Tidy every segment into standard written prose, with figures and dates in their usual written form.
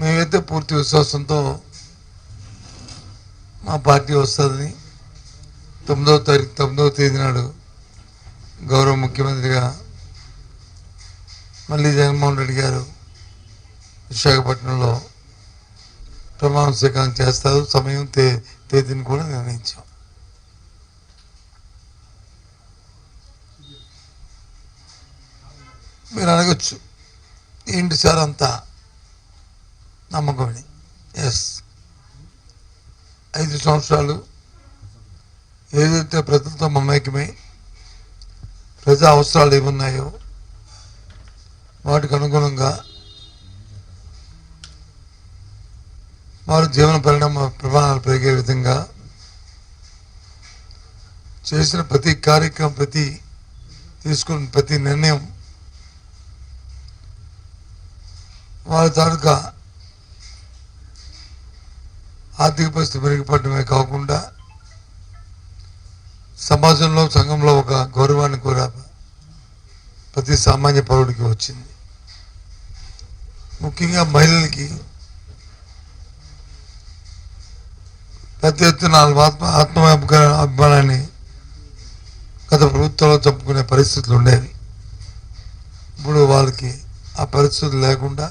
మేమైతే పూర్తి విశ్వాసంతో మా పార్టీ వస్తుందని 9వ తేదీ నాడు గౌరవ ముఖ్యమంత్రిగా మళ్ళీ జగన్మోహన్ రెడ్డి గారు విశాఖపట్నంలో ప్రమాణ స్వీకారం చేస్తారు. సమయం తేదీని కూడా నిర్ణయించాం. మీరు అడగచ్చు, ఏంటి సార్ అంతా నమ్మకమని. ఎస్, 5 సంవత్సరాలు ఏదైతే ప్రజలతో మమేకమై ప్రజా అవసరాలు ఏమున్నాయో వాటికి అనుగుణంగా వారి జీవన ప్రమాణాలు పెరిగే విధంగా చేసిన ప్రతి కార్యక్రమం, తీసుకున్న ప్రతి నిర్ణయం వారి తాలూకా ఆర్థిక పరిస్థితి మెరుగుపడమే కాకుండా సమాజంలో, సంఘంలో ఒక గౌరవాన్ని కూడా ప్రతి సామాన్య పౌరుడికి వచ్చింది. ముఖ్యంగా మహిళలకి పెద్ద ఎత్తున అభిమానాన్ని గత ప్రభుత్వంలో చంపుకునే పరిస్థితులు ఉండేవి. ఇప్పుడు వాళ్ళకి ఆ పరిస్థితులు లేకుండా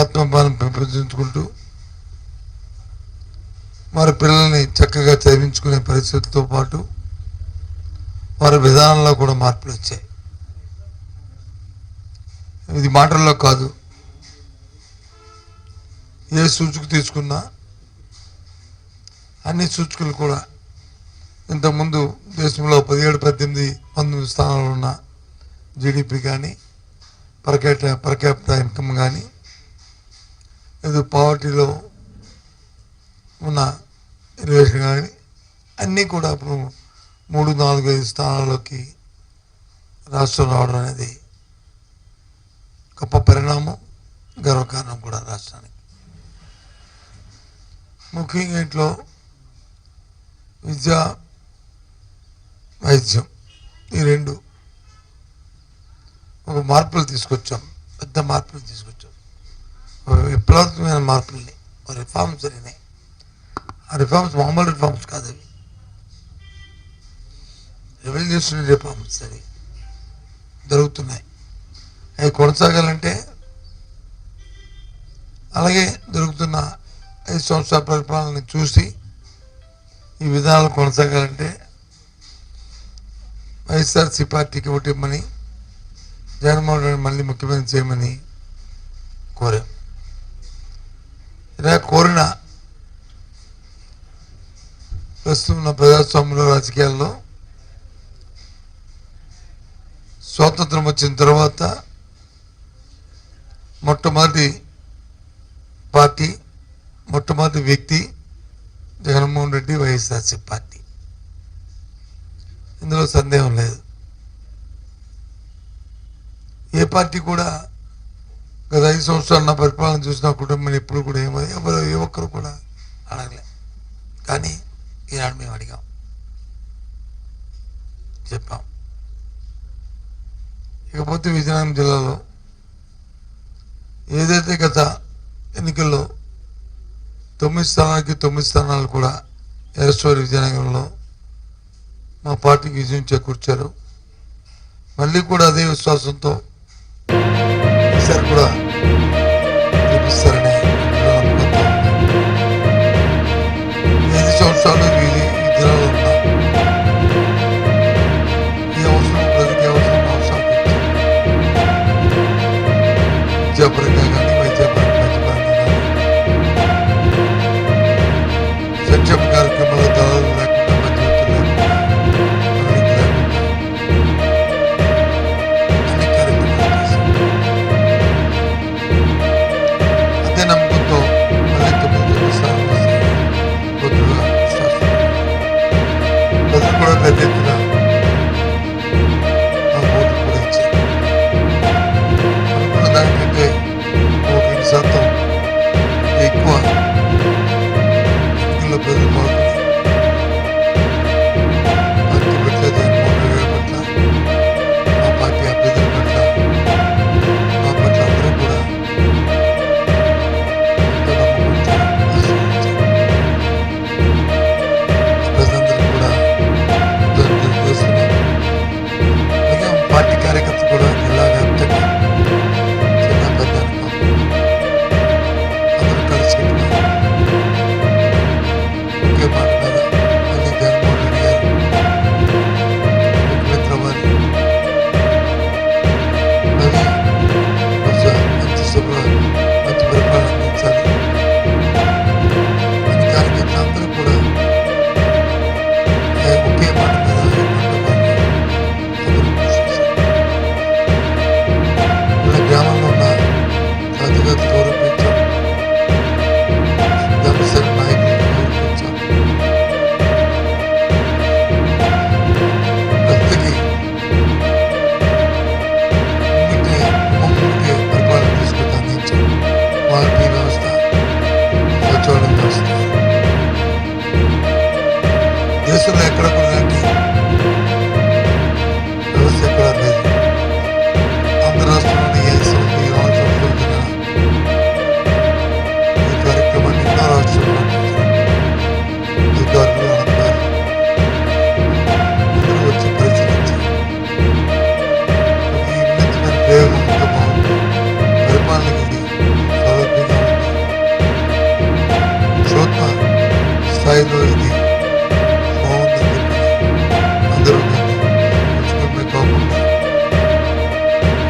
ఆత్మాభిమానం పెంపొందించుకుంటూ వారి పిల్లల్ని చక్కగా చదివించుకునే పరిస్థితులతో పాటు వారి విధానంలో కూడా మార్పులు వచ్చాయి. ఇది మాటల్లో కాదు, ఏ సూచిక తీసుకున్నా అన్ని సూచికలు కూడా ఇంతకుముందు దేశంలో 17, 18, 19 స్థానాలు ఉన్న జీడిపి కానీ, పర్ క్యాపిటల్ ఇన్కమ్ కానీ, ఇది పావర్టీలో ఉన్న రిలేషన్ కానీ అన్నీ కూడా ఇప్పుడు 3, 4, 5 స్థానాల్లోకి రాష్ట్రం రావడం అనేది గొప్ప పరిణామం, గర్వకారణం కూడా రాష్ట్రానికి. ముఖ్యంగా ఇంట్లో విద్య, వైద్యం ఈ 2 ఒక మార్పులు తీసుకొచ్చాం, పెద్ద మార్పులు తీసుకొచ్చాం, విప్లవాత్మకమైన మార్పుల్ని, రిఫార్మ్స్ జరిగినాయి. ఆ రిఫార్మ్స్ మామూలు రిఫార్మ్స్ కాదు, అవి రెవల్యూషనరీ రిఫార్మ్స్ అవి జరుగుతున్నాయి. అవి కొనసాగాలంటే, అలాగే జరుగుతున్న 5 సంవత్సరాల పరిపాలనని చూసి ఈ విధానాలు కొనసాగాలంటే వైఎస్ఆర్సీ పార్టీకి ఓటిమ్మని, జగన్మోహన్ రెడ్డి మళ్ళీ ముఖ్యమంత్రి చేయమని కోరాం. ఇలా కోరిన ప్రస్తుతం ఉన్న ప్రజాస్వామ్యంలో, రాజకీయాల్లో స్వాతంత్రం వచ్చిన తర్వాత మొట్టమొదటి పార్టీ, మొట్టమొదటి వ్యక్తి జగన్మోహన్ రెడ్డి, వైఎస్ఆర్సీ పార్టీ. ఇందులో సందేహం లేదు. ఏ పార్టీ కూడా గత 5 సంవత్సరాలు నా పరిపాలన చూసిన కుటుంబం ఎప్పుడు కూడా ఏ ఒక్కరు కూడా అడగలే. కానీ ఈనాడు మేము అడిగాం, చెప్పాం. ఇకపోతే విజయనగరం జిల్లాలో ఏదైతే గత ఎన్నికల్లో 9 స్థానాలకి 9 స్థానాలు కూడా ఎరస్టోర్ విజయనగరంలో మా పార్టీకి విజయం చేకూర్చారు. మళ్ళీ కూడా అదే విశ్వాసంతో ఈసారి కూడా చూపిస్తారని నమ్మకంతో 5 సంవత్సరాలు ఈ జిల్లాలో ఉన్నా ఈ అవసరం ప్రజలకి అవసరాలు విద్యాపరంగా కానీ, వైద్యపరంగా కానీ, సంక్షేమ కార్యక్రమాల దళాలు లేకుండా, మధ్యవర్తులు లేకుండా, అవినీతి లేకుండా అన్ని కార్యక్రమాలు చేశారు. అదే నమ్మకంతో మళ్ళీ 9 స్థానాలు వస్తాయి.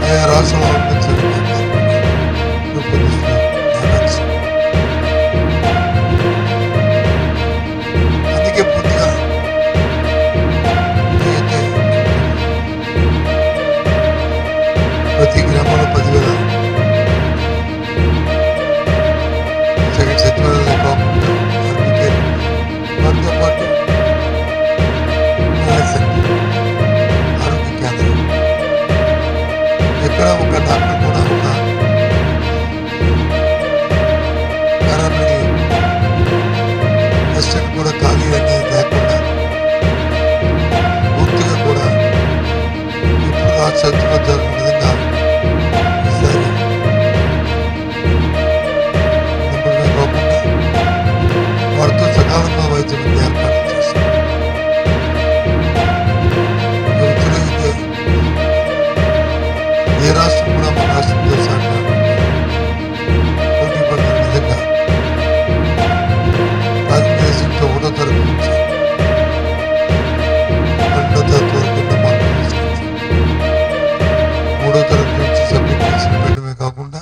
ఆయా రాష్ట్రాల్లో రూపొందిస్తున్న నేపథ్యం. అందుకే పూర్తిగా ఏదైతే ప్రతి గ్రామంలో 10,000 సెకండ్ సచివాలయాలే కాకుండా వారితో పాటు ఆరోగ్య కేంద్రం ఎక్కడ ఒక డాక్టర్ కూడా ఒక పారామెడికల్ అసిస్టెంట్ కూడా ఖాళీ అనేది లేకుండా పూర్తిగా కూడా ఇప్పుడు రాష్ట్రంలో జరిగిన విధంగా ఈసారి నింపుడుగా కాకుండా వారితో సకాలంలో వైద్యం ఏర్పాటు చేశారు. వృద్ధులైతే ఏ రాష్ట్రం కూడా మన రాష్ట్రంతో సాటి పోటీ పడిన విధంగా ప్రాథమిక దేశంతో 1వ తరగతి నుంచి 2వ తరగతి వరకు ఎన్నో మార్పులు తీసుకొచ్చారు. 3వ తరగతి నుంచి సబ్జెక్ట్ టెస్టులు పెట్టడమే కాకుండా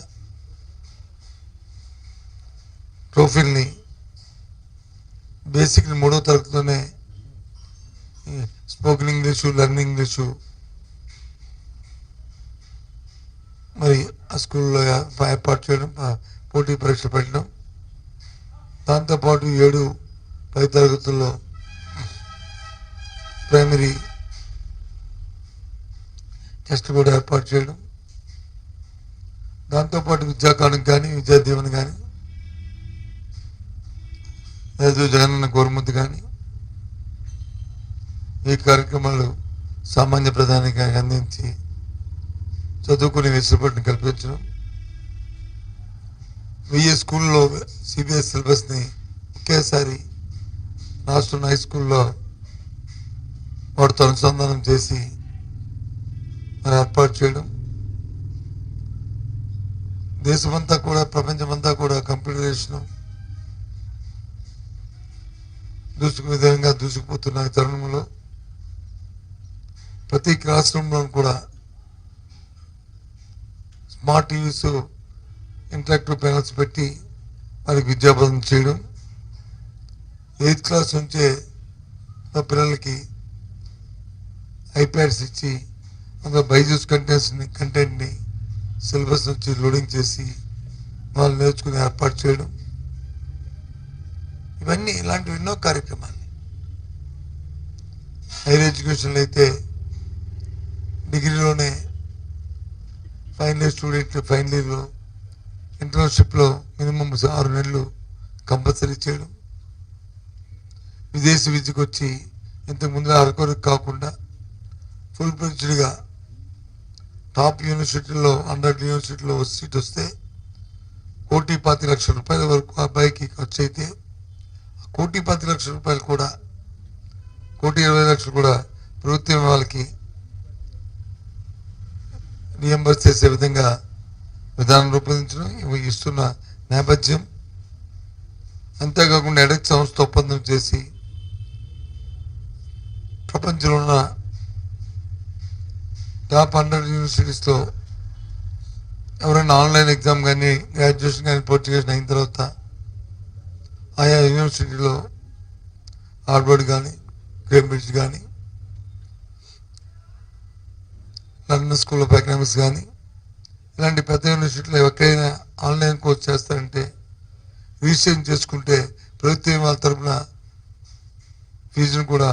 ట్రోఫీల్ని బేసిక్ని 3వ తరగతిలోనే స్పోకెన్ ఇంగ్లీషు, లెర్న్ ఇంగ్లీషు మరి ఆ స్కూల్లో ఏర్పాటు చేయడం, పోటీ పరీక్షలు పెట్టడం, దాంతోపాటు 7, 10 తరగతుల్లో ప్రైమరీ టెస్ట్ కూడా ఏర్పాటు చేయడం, దాంతోపాటు విద్యాకాలం కానీ విద్యా దీవెన కానీ లేదు జగనన్న గోరుముద్దు కానీ ఈ కార్యక్రమాలు సామాన్య ప్రధానికి అందించి చదువుకునే వెసులుబాటుని కల్పించడం, 1000 స్కూల్లో సిబిఎస్ సిలబస్ని ఒకేసారి రాష్ట్రం హై స్కూల్లో వాటితో అనుసంధానం చేసి మరి ఏర్పాటు చేయడం, దేశమంతా కూడా ప్రపంచమంతా కూడా కంప్యూటరైజేషన్ విధంగా దూసుకుపోతున్న ఈ తరుణంలో ప్రతి క్లాస్ రూమ్లో కూడా స్మార్ట్ టీవీస్, ఇంటరాక్టివ్ ప్యానల్స్ పెట్టి వారికి విద్యాబోధన చేయడం, 8th క్లాస్ నుంచే మా పిల్లలకి ఐప్యాడ్స్ ఇచ్చి అందులో బైజూస్ కంటెంట్ని సిలబస్ నుంచి లోడింగ్ చేసి వాళ్ళు నేర్చుకుని ఏర్పాటు చేయడం, ఇవన్నీ ఇలాంటివి ఎన్నో కార్యక్రమాలు. హైయర్ ఎడ్యుకేషన్లో అయితే డిగ్రీలోనే ఫైనల్ ఇయర్ స్టూడెంట్ ఫైనల్ ఇయర్లో ఇంటర్న్షిప్లో మినిమం 6 నెలలు కంపల్సరీ చేయడం, విదేశీ విద్యకు వచ్చి ఇంతకుముందు అరకొరకు కాకుండా ఫుల్ ఫ్లెడ్జ్డ్గా టాప్ యూనివర్సిటీలో 100 యూనివర్సిటీలో సీట్ వస్తే 1,25,00,000 రూపాయల వరకు అబ్బాయికి ఖర్చు అయితే 1,25,00,000 రూపాయలు కూడా 1,20,00,000 కూడా ప్రభుత్వం వాళ్ళకి రియంబర్స్ చేసే విధంగా విధానం రూపొందించడం ఇస్తున్న నేపథ్యం. అంతేకాకుండా ఎడెక్స్ సంస్థ ఒప్పందం చేసి ప్రపంచంలో ఉన్న టాప్ 100 యూనివర్సిటీస్లో ఎవరైనా ఆన్లైన్ ఎగ్జామ్ కానీ గ్రాడ్యుయేషన్ కానీ పూర్తి చేసిన అయిన తర్వాత ఆయా యూనివర్సిటీలో హార్వర్డ్ కానీ కేంబ్రిడ్జ్ కానీ లండన్ స్కూల్ ఆఫ్ ఎకనామిక్స్ కానీ ఇలాంటి పెద్ద యూనివర్సిటీలో ఎవరికైనా ఆన్లైన్ కోర్స్ చేస్తారంటే రిజిస్ట్రేషన్ చేసుకుంటే ప్రభుత్వం వాళ్ళ తరఫున ఫీజును కూడా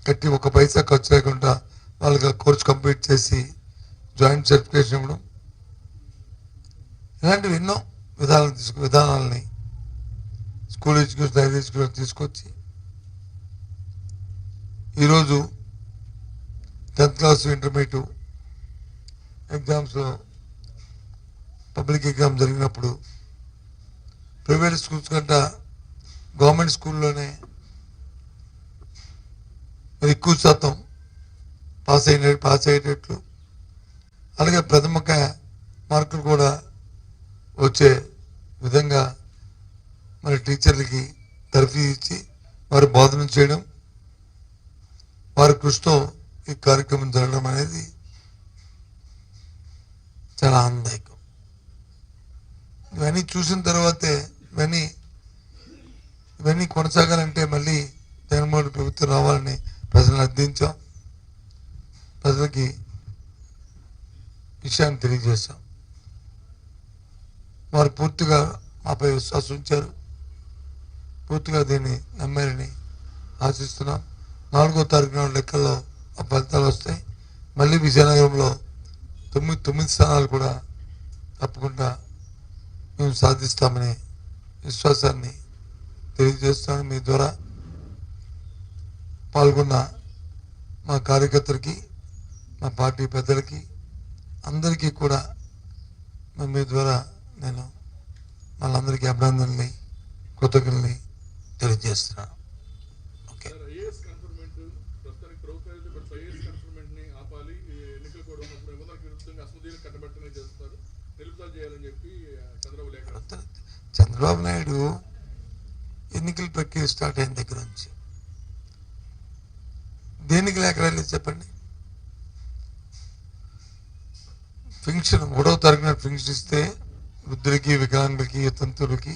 కట్టి 1 పైసా ఖర్చు లేకుండా వాళ్ళకి కోర్స్ కంప్లీట్ చేసి జాయింట్ సర్టిఫికేషన్ ఇవ్వడం, ఇలాంటివి ఎన్నో విధానాలని స్కూల్ ఎడ్యుకేషన్ హైయర్ ఎడ్యుకేషన్ తీసుకొచ్చి ఈరోజు 10th క్లాస్ ఇంటర్మీడియట్ ఎగ్జామ్స్లో పబ్లిక్ ఎగ్జామ్ జరిగినప్పుడు ప్రైవేట్ స్కూల్స్ కంటే గవర్నమెంట్ స్కూల్లోనే ఎక్కువ శాతం పాస్ అయ్యేటట్లు, అలాగే ప్రథమ మార్కులు కూడా వచ్చే విధంగా మరి టీచర్లకి తరఫీ ఇచ్చి వారు బోధన చేయడం, వారి కృషితో ఈ కార్యక్రమం జరగడం అనేది చాలా ఆనందదాయకం. ఇవన్నీ చూసిన తర్వాతే ఇవన్నీ కొనసాగాలంటే మళ్ళీ జగన్మోహన్ ప్రభుత్వం రావాలని ప్రజలను అర్థించాం. ప్రజలకి విషయాన్ని తెలియజేశాం. వారు పూర్తిగా మాపై విశ్వాసం ఉంచారు. పూర్తిగా దీన్ని నమ్మారని ఆశిస్తున్నాం. 4వ తారీఖున లెక్కల్లో ఆ ఫలితాలు వస్తాయి. మళ్ళీ విజయనగరంలో 9 స్థానాలు కూడా తప్పకుండా మేము సాధిస్తామనే విశ్వాసాన్ని తెలియజేస్తున్నాను. మీ ద్వారా పాల్గొన్న మా కార్యకర్తలకి, మా పార్టీ పెద్దలకి అందరికీ కూడా మీ ద్వారా నేను వాళ్ళందరికీ అభినందనల్ని, కృతజ్ఞతల్ని తెలియజేస్తున్నాను. ఓకే. చంద్రబాబు నాయుడు ఎన్నికల ప్రక్రియ స్టార్ట్ అయిన దగ్గర నుంచి దేనికి లేఖ రాలేదు చెప్పండి? పెన్షన్ 3వ తారీఖున పెన్షన్ ఇస్తే వృద్ధులకి, వికలాంగులకి, తంతులకి,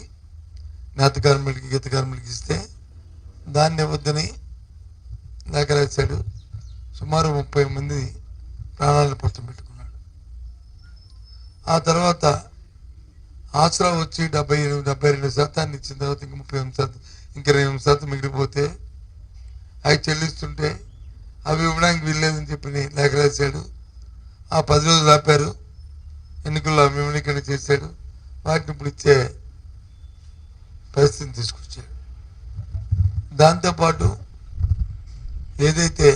నేత కార్మికులకి, గీత కార్మికులకి ఇస్తే దాన్ని ఇవ్వద్దని లేఖ రాశాడు. సుమారు 30 మంది ప్రాణాలను పొట్టం పెట్టుకున్నాడు. ఆ తర్వాత ఆసరా వచ్చి 72% ఇచ్చిన తర్వాత ఇంక 38%, ఇంకా 28% మిగిలిపోతే అవి చెల్లిస్తుంటే అవి ఇవ్వడానికి వీల్లేదని చెప్పి లేఖ రాశాడు. ఆ 10 రోజులు ఆపారు. ఎన్నికల్లో విమలీకరణ చేశాడు. వాటిని ఇప్పుడు ఇచ్చే పరిస్థితిని తీసుకొచ్చాడు. దాంతోపాటు ఏదైతే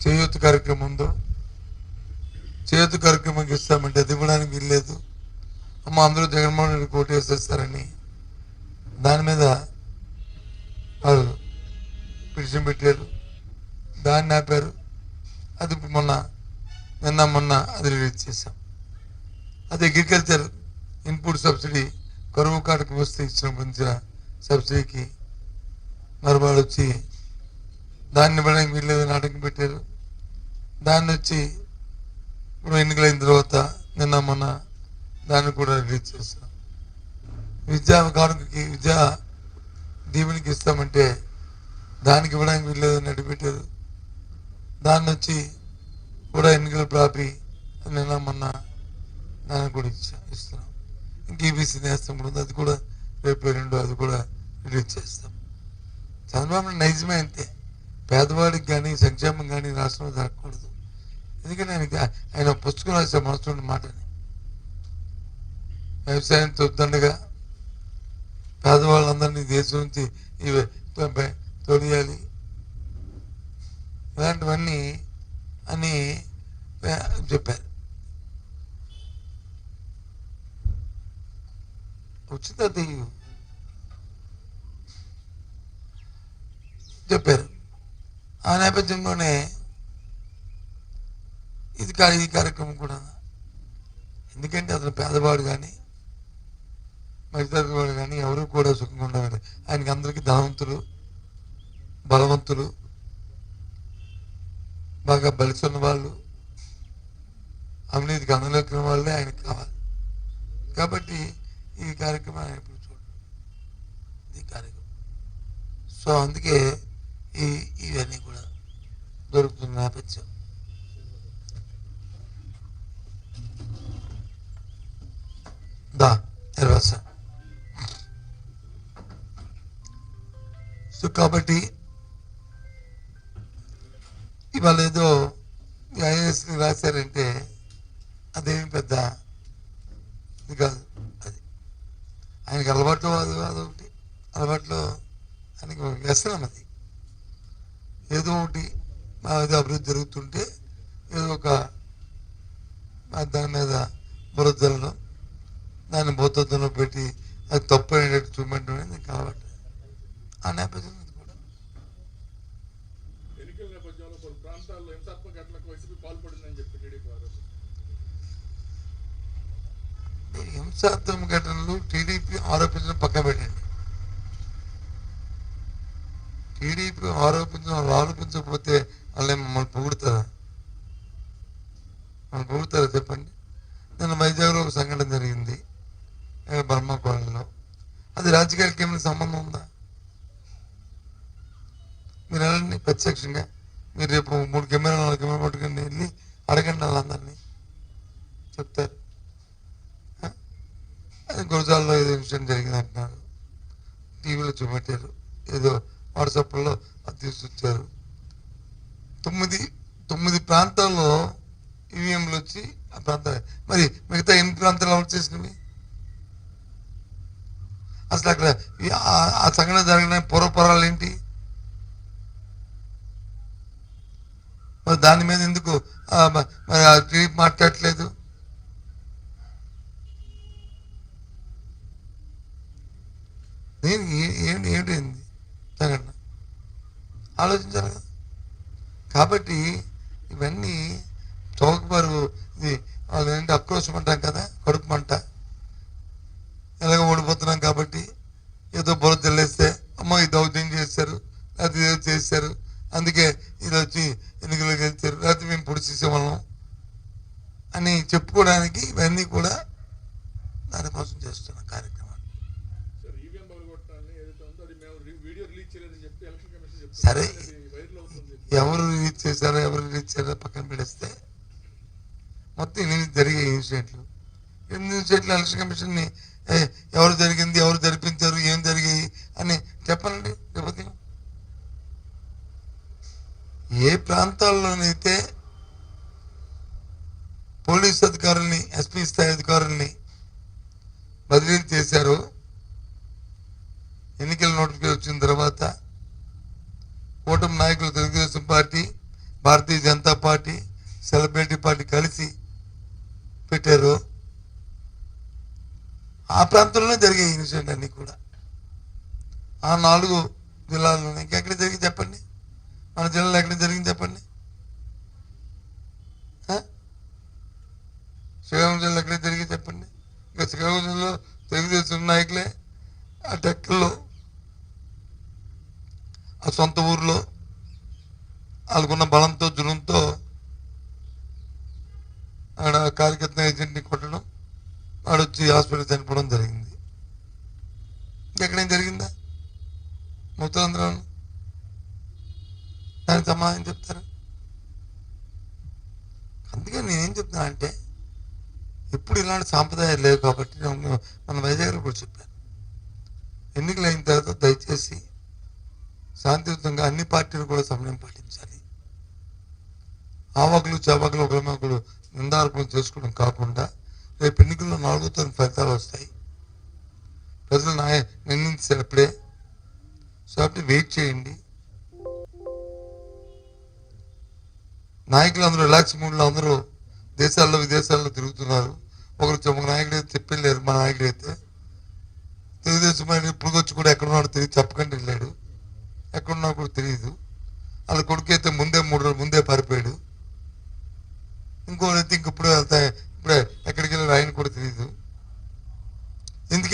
చేయూత కార్యక్రమం ఉందో, చేయూత కార్యక్రమంకి ఇస్తామంటే అది ఇవ్వడానికి వీల్లేదు. అందరూ జగన్మోహన్ రెడ్డి కోటు వేసేస్తారని దాని మీద వాళ్ళు పిటిషన్ పెట్టారు. దాన్ని ఆపారు. అది మొన్న అది రిలీజ్ చేశాం. అది అగ్రికల్చర్ ఇన్పుట్ సబ్సిడీ కరువు కాటకు వస్తే ఇచ్చిన సబ్సిడీకి మరి వాళ్ళు వచ్చి దాన్ని ఇవ్వడానికి వీల్లేదని ఆటంకం పెట్టారు. దాన్ని వచ్చి ఇప్పుడు ఎన్నికలైన తర్వాత మొన్న దాన్ని కూడా రిలీజ్ చేస్తాం. విద్యా దీవెనికి ఇస్తామంటే దానికి ఇవ్వడానికి వీల్లేదని అడ్డుపెట్టారు. దాన్ని వచ్చి కూడా ఎన్నికలు ప్రాపి మొన్న దాన్ని కూడా ఇస్తున్నాం. ఇంక ఈబీసీ నేస్తం కూడా ఉంది. అది కూడా రేపు అది కూడా రిలీజ్ చేస్తాం. చంద్రబాబు నైజమే అంతే. పేదవాడికి కానీ సంక్షేమం కానీ రాష్ట్రంలో జరగకూడదు. ఎందుకంటే ఆయన పుస్తకం రాసే మనసులో మాటని వ్యవసాయంతో దండగా పేదవాళ్ళందరినీ దేశం నుంచి తొలియాలి, ఇలాంటివన్నీ అని చెప్పారు. ఉచిత చెప్పారు. ఆ నేపథ్యంలోనే ఈ కార్యక్రమం కూడా, ఎందుకంటే అతను పేదవాడు కానీ మధ్యతరగతి వాడు కానీ ఎవరు కూడా సుఖంగా ఉండవాలి. ఆయనకి అందరికీ ధనవంతులు, బలవంతులు, బాగా బలిసున్న వాళ్ళు, అవినీతికి అందులోకిన వాళ్ళే ఆయనకు కావాలి. కాబట్టి ఈ కార్యక్రమం ఆయన ఇప్పుడు చూడండి, ఈ కార్యక్రమం. సో అందుకే ఇవన్నీ కూడా దొరుకుతున్న నేపథ్యం. నిర్వాస. సో కాబట్టి ఇవాళ ఏదో ఐఏఎస్ రాశారంటే అదేమి పెద్ద ఇది కాదు. అది ఆయనకి అలవాటు, అదొకటి అలవాట్లో ఆయనకి వ్యసనం. అది ఏదో ఒకటి ఏదో అభివృద్ధి జరుగుతుంటే ఏదో ఒక దాని మీద బురద జల్లడం, దాన్ని భూతత్వంలో పెట్టి అది తప్పు అయినట్టు చూపెట్టడం అనేది నాకు అలవాటు. ఆ నేపథ్యం ఇది కూడా హింసాత్మక ఘటనలు టీడీపీ ఆరోపించడం పక్క పెట్టండి. టీడీపీ ఆరోపించకపోతే వాళ్ళు మమ్మల్ని పొగుడుతారా? చెప్పండి. నేను బర్మా కాలనీలో. అది రాజకీయాలకి ఏమైనా సంబంధం ఉందా? మీరు వెళ్ళండి ప్రత్యక్షంగా, మీరు రేపు 3 కెమెరాలు 4 కెమెరాలు పట్టుకుని వెళ్ళి అడగండి వాళ్ళందరినీ, చెప్తారు. అది గురజాల్లో ఏదో ఇన్సిడెంట్ జరిగింది అంటున్నారు, టీవీలో చూపెట్టారు, ఏదో వాట్సాప్లో అది తీసుకొచ్చారు. 9 ప్రాంతాల్లో ఈవీఎంలు వచ్చి ఆ ప్రాంతాలు, మరి మిగతా 8 ప్రాంతాలు ఎవరు చేసినవి? అసలు అక్కడ ఆ సంఘటన జరిగిన పూర్వపరాలు ఏంటి? మరి దాని మీద ఎందుకు మరి ఆ టీవీ మాట్లాడట్లేదు? ఏంటి సంఘటన ఆలోచించాలి కదా. కాబట్టి ఇవన్నీ చౌకబారు, ఇది వాళ్ళు ఏంటి ఆక్రోశం అంటాం కదా, కడుపు మంట. ఎలాగ ఓడిపోతున్నాం కాబట్టి ఏదో బుర్ర తెల్లేస్తే అమ్మో ఈ దౌర్జన్యం చేశారు, అది ఏదో చేశారు, అందుకే ఇది వచ్చి ఎన్నికలు గెలిచారు, లేకపోతే మేము పొడి చేసేవాళ్ళం అని చెప్పుకోవడానికి ఇవన్నీ కూడా దానికోసం చేస్తున్న కార్యక్రమాలు. సరే, ఎవరు రిలీజ్ చేశారో ఎవరు రిలీజ్ చేశారో పక్కన పెడిస్తే మొత్తం 8 జరిగే ఇన్సిడెంట్లు, 8 ఇన్సిడెంట్లు ఎలక్షన్ కమిషన్ని ఎవరు జరిగింది, ఎవరు జరిపించారు, ఏం జరిగాయి అని చెప్పనండి. లేకపోతే ఏ ప్రాంతాల్లోనైతే పోలీస్ అధికారుల్ని, ఎస్పీ స్థాయి అధికారుల్ని బదిలీ చేశారో, ఎన్నికల నోటిఫికేషన్ వచ్చిన తర్వాత కూటమి నాయకులు Telugu Desam party, Bharatiya Janata party, celebrity party కలిసి పెట్టారు, ఆ ప్రాంతంలోనే జరిగే ఇన్సిడెంట్ అన్ని కూడా ఆ 4 జిల్లాల్లోనే. ఇంకెక్కడ జరిగింది చెప్పండి? మన జిల్లాలో ఎక్కడ జరిగింది చెప్పండి? శ్రీకాకుళం జిల్లా ఎక్కడ జరిగింది చెప్పండి? ఇంకా శ్రీకాకుళం జిల్లాలో తెలుగుదేశం నాయకులే ఆ టెక్కల్లో, ఆ సొంత ఊర్లో వాళ్ళకున్న బలంతో జులంతో ఆడ కార్యకర్త ఏజెంట్ని కొట్టడం, వాడొచ్చి హాస్పిటల్ చనిపోవడం జరిగింది. ఇంకెక్కడేం జరిగిందా ఉత్తరాంధ్రలో? దానికి సమాధానం చెప్తారు. అందుకే నేనేం చెప్తున్నా అంటే, ఎప్పుడు ఇలాంటి సాంప్రదాయాలు లేవు కాబట్టి మన వైజాగ్లో కూడా చెప్పాను, ఎన్నికలు అయిన తర్వాత దయచేసి శాంతియుతంగా అన్ని పార్టీలు కూడా సమయం పాటించాలి. ఆవాకులు చవాకులు ఒకరినొకరు నిందార్పణలు చేసుకోవడం కాకుండా, రేపు ఎన్నికల్లో 4వ తారీఖు ఫలితాలు వస్తాయి, ప్రజలు నిర్ణయించేటప్పుడే. సో కాబట్టి వెయిట్ చేయండి. నాయకులు అందరూ రిలాక్స్ మూడ్లో అందరూ దేశాల్లో విదేశాల్లో తిరుగుతున్నారు. ఒక నాయకుడు అయితే చెప్పలేరు, మా నాయకుడు అయితే తెలుగుదేశం ఇప్పుడు వచ్చి కూడా ఎక్కడున్నాడు తెలియదు, చెప్పకండి వెళ్ళాడు, ఎక్కడున్నా కూడా తెలియదు. వాళ్ళ కొడుకు అయితే ముందే 3 రోజులు ముందే పారిపోయాడు. ఇంకోడైతే ఇంకప్పుడు ఇప్పుడే ఎక్కడికి వెళ్ళాడు ఆయన కూడా తెలియదు.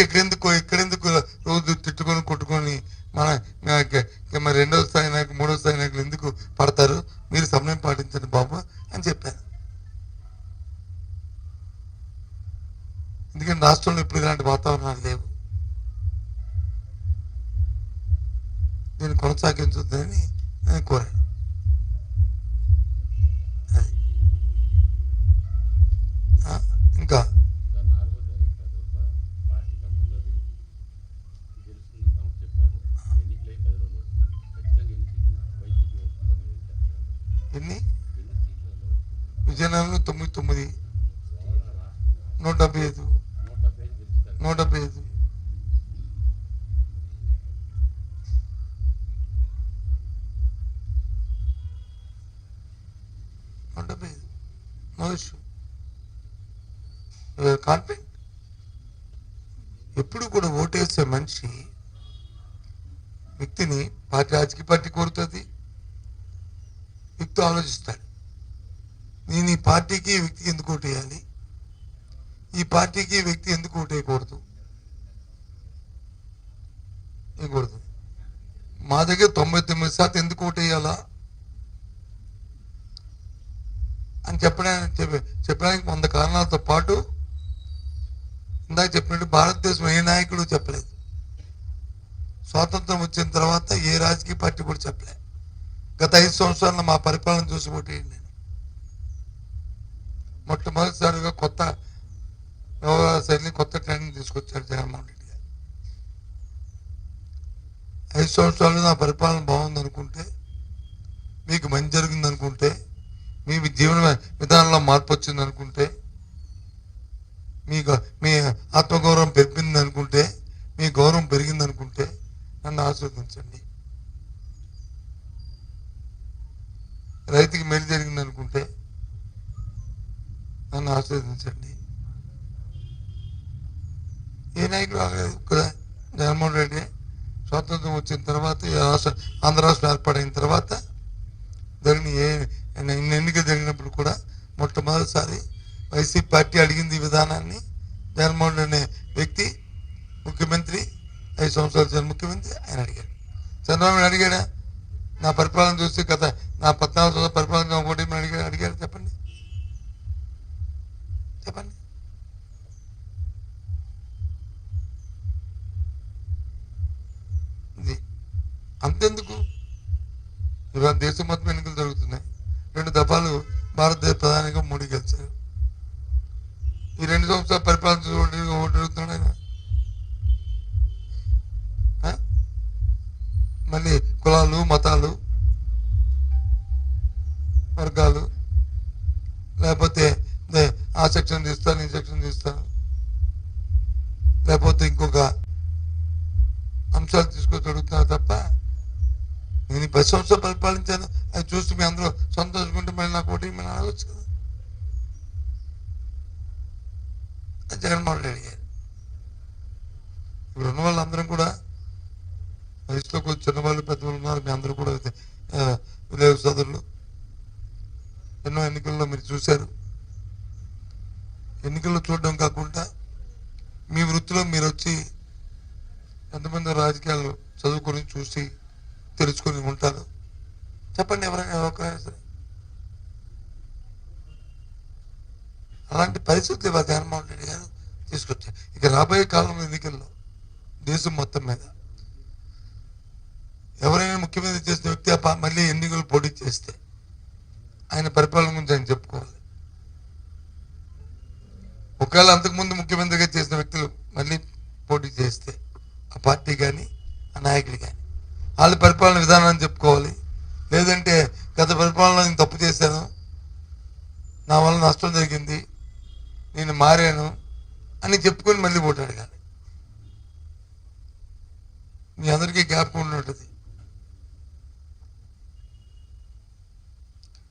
ఎక్కడెందుకు రోజు తిట్టుకొని కొట్టుకొని మరి 2వ స్థాయి నాయకులు 3వ స్థాయి నాయకులు ఎందుకు పడతారు? మీరు సమయం పాటించండి బాబు అని చెప్పాను. ఎందుకంటే రాష్ట్రంలో ఇప్పుడు ఇలాంటి వాతావరణాలు లేవు. దీన్ని కొనసాగించొద్దని నేను కోరాను. ఇంకా ఎన్ని విజయనగరంలో 99, 175, 175. కాన్ఫిడెంట్. ఎప్పుడు కూడా ఓటేసే మనిషి వ్యక్తిని రాజకీయ పార్టీ కోరుతుంది, వ్యక్తి ఆలోచిస్తాడు, నేను ఈ పార్టీకి వ్యక్తికి ఎందుకు ఓటేయాలి, ఈ పార్టీకి వ్యక్తి ఎందుకు ఓటేయకూడదు. మా దగ్గర 99% ఎందుకు ఓటేయాలా అని చెప్పడానికి 100 కారణాలతో పాటు ఇందాక చెప్పినట్టు భారతదేశం ఏ నాయకుడు చెప్పలేదు. స్వాతంత్రం వచ్చిన తర్వాత ఏ రాజకీయ పార్టీ కూడా చెప్పలేదు. గత 5 సంవత్సరాల్లో మా పరిపాలన చూసి ఓటేయండి. నేను మొట్టమొదటిసారిగా కొత్త వ్యవహార శైలిని, కొత్త ట్రెండ్ని తీసుకొచ్చాడు జగన్మోహన్ రెడ్డి గారు. 5 సంవత్సరాలు నా పరిపాలన బాగుందనుకుంటే, మీకు మంచి జరిగిందనుకుంటే, మీ జీవన విధానంలో మార్పు వచ్చిందనుకుంటే, మీ ఆత్మగౌరవం పెరిగిందనుకుంటే, మీ గౌరవం పెరిగిందనుకుంటే నన్ను ఆశీర్వదించండి. రైతుకి మేలు జరిగిందనుకుంటే నన్ను ఆశీర్వదించండి. ఏ నాయకుడు ఆగలేదు కదా. జగన్మోహన్ రెడ్డి స్వాతంత్రం వచ్చిన తర్వాత, ఆంధ్ర రాష్ట్రం ఏర్పాటైన తర్వాత జరిగిన ఎన్నికలు జరిగినప్పుడు కూడా మొట్టమొదటిసారి వైసీపీ పార్టీ అడిగింది ఈ విధానాన్ని. జగన్మోహన్ రెడ్డి అనే వ్యక్తి ముఖ్యమంత్రి, 5 సంవత్సరాలు ముఖ్యమంత్రి, ఆయన అడిగాడు. చంద్రబాబు అడిగాడా? నా పరిపాలన చూసి గత నా 14 సంవత్సరాల పరిపాలన ఒకటి అడిగాడు. చెప్పండి చెప్పండి. ఇది అంతెందుకు, ఇవాళ దేశం మొత్తం ఎన్నికలు జరుగుతున్నాయి. 2 దఫాలు భారతదేశ ప్రధానిగా మోడీ గెలిచారు. ఈ 2 సంవత్సరాల పరిపాలన ఓటు అడుగుతున్నాడు ఆయన. మళ్ళీ కులాలు, మతాలు, వర్గాలు, లేకపోతే ఆ సెక్షన్ తీస్తాను, ఈ సెక్షన్ తీస్తాను, లేకపోతే ఇంకొక అంశాలు తీసుకొచ్చి అడుగుతున్నారు తప్ప, నేను 10 సంవత్సరాలు పరిపాలించాను, అది చూసి మీ అందరూ సంతోషించుకుంటే మళ్ళీ నాకు ఓటు మేము అడగచ్చు కదా. జగన్మోహన్ రెడ్డి గారు ఇప్పుడు ఉన్న వాళ్ళందరం కూడా వయసులో కొంచెం చిన్నవాళ్ళు, పెద్దవాళ్ళు ఉన్నారు. మీ అందరూ కూడా విలేక సోదరులు, ఎన్నో ఎన్నికల్లో మీరు చూశారు. ఎన్నికల్లో చూడడం కాకుండా మీ వృత్తిలో మీరు వచ్చి ఎంతమంది రాజకీయాలు చదువుకొని చూసి తెలుసుకొని ఉంటారు. చెప్పండి ఎవరైనా ఎవరైనా సరే. అలాంటి పరిస్థితి ఇవాళ జగన్మోహన్ రెడ్డి గారు తీసుకొచ్చారు. ఇక రాబోయే కాలంలో ఎన్నికల్లో దేశం మొత్తం మీద ఎవరైనా ముఖ్యమంత్రి చేసిన వ్యక్తి మళ్ళీ ఎన్నికలు పోటీ చేస్తే ఆయన పరిపాలన గురించి ఆయన చెప్పుకోవాలి. ఒకవేళ అంతకుముందు ముఖ్యమంత్రిగా చేసిన వ్యక్తులు మళ్ళీ పోటీ చేస్తే ఆ పార్టీ కానీ ఆ నాయకులు కానీ వాళ్ళ పరిపాలన విధానాన్ని చెప్పుకోవాలి. లేదంటే గత పరిపాలన నేను తప్పు చేశాను, నా వల్ల నష్టం జరిగింది, నేను మారాను అని చెప్పుకొని మళ్ళీ ఓటు అడగాలి. మీ అందరికీ జ్ఞాపకం ఉన్నది,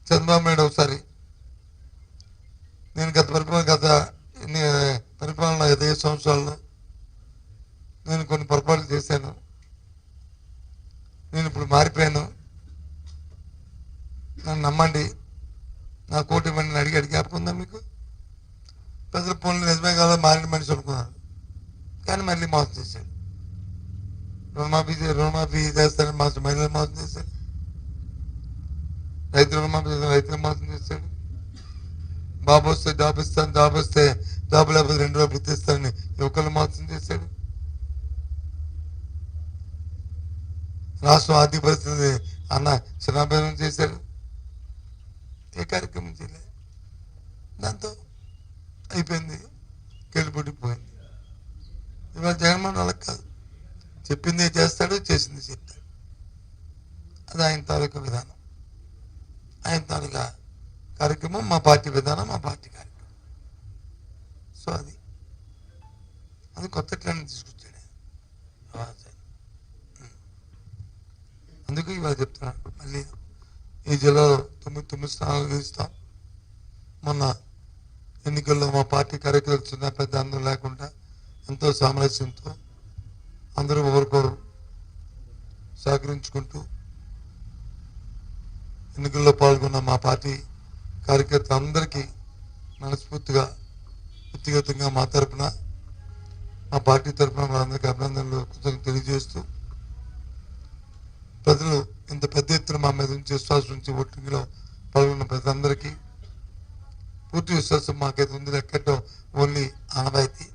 చంద్రబాబు నాయుడు ఒకసారి నేను గత పరిపాలన 5 సంవత్సరాల్లో నేను కొన్ని పొరపాట్లు చేశాను, నేను ఇప్పుడు మారిపోయాను, నన్ను నమ్మండి, నా కోటి మందిని అడిగి జ్ఞాపకం మీకు. ప్రజల పనులు నిజమే కాదా మారిన మనిషి అనుకున్నాను, కానీ మళ్ళీ మోసం చేశాడు. రుణమాఫీ చేస్తాడని మహిళలు మోసం చేశాడు, రైతులు రుణమాఫీ చేస్తాడు, రైతులు మోసం చేశాడు. బాబు వస్తే జాబ్ ఇస్తాను, జాబ్ వస్తే జాబ్ లేకపోతే 2 రూపాయలు ఇస్తానని యువకులు మోసం చేశాడు. రాష్ట్రం ఆర్థిక పరిస్థితి అన్న చిన్నాభిన్నం చేశాడు. ఏ కార్యక్రమం చేయలేదు, దాంతో అయిపోయింది, గెలిపడిపోయింది. ఇవాళ జగన్మోహన్ వాళ్ళకి కాదు, చెప్పిందే చేస్తాడు, చేసింది చెప్తాడు. అది ఆయన తాలూకా విధానం, ఆయన తాలూకా కార్యక్రమం, మా పార్టీ విధానం, మా పార్టీ కార్యక్రమం. సో అది కొత్త ట్రెండ్ తీసుకొచ్చాడు. అందుకు ఇవాళ చెప్తున్నాను, మళ్ళీ ఈ జిల్లాలో 9 స్థానాలు గెలుస్తాం. మొన్న ఎన్నికల్లో మా పార్టీ కార్యకర్తలు చిన్న పెద్ద అందరూ లేకుండా ఎంతో సామరస్యంతో అందరూ ఒకరికొకరు సహకరించుకుంటూ ఎన్నికల్లో పాల్గొన్న మా పార్టీ కార్యకర్తలందరికీ మనస్ఫూర్తిగా వ్యక్తిగతంగా మా తరఫున, మా పార్టీ తరఫున మనందరికీ అభినందనలు తెలియజేస్తూ, ప్రజలు ఇంత పెద్ద ఎత్తున మా మీద నుంచి విశ్వాసం నుంచి ఓటింగ్లో పాల్గొన్న ప్రజలందరికీ పూర్తి విశ్వాసం మాకైతే ఉంది. ఎక్కడో ఓన్లీ ఆనవాయితీ,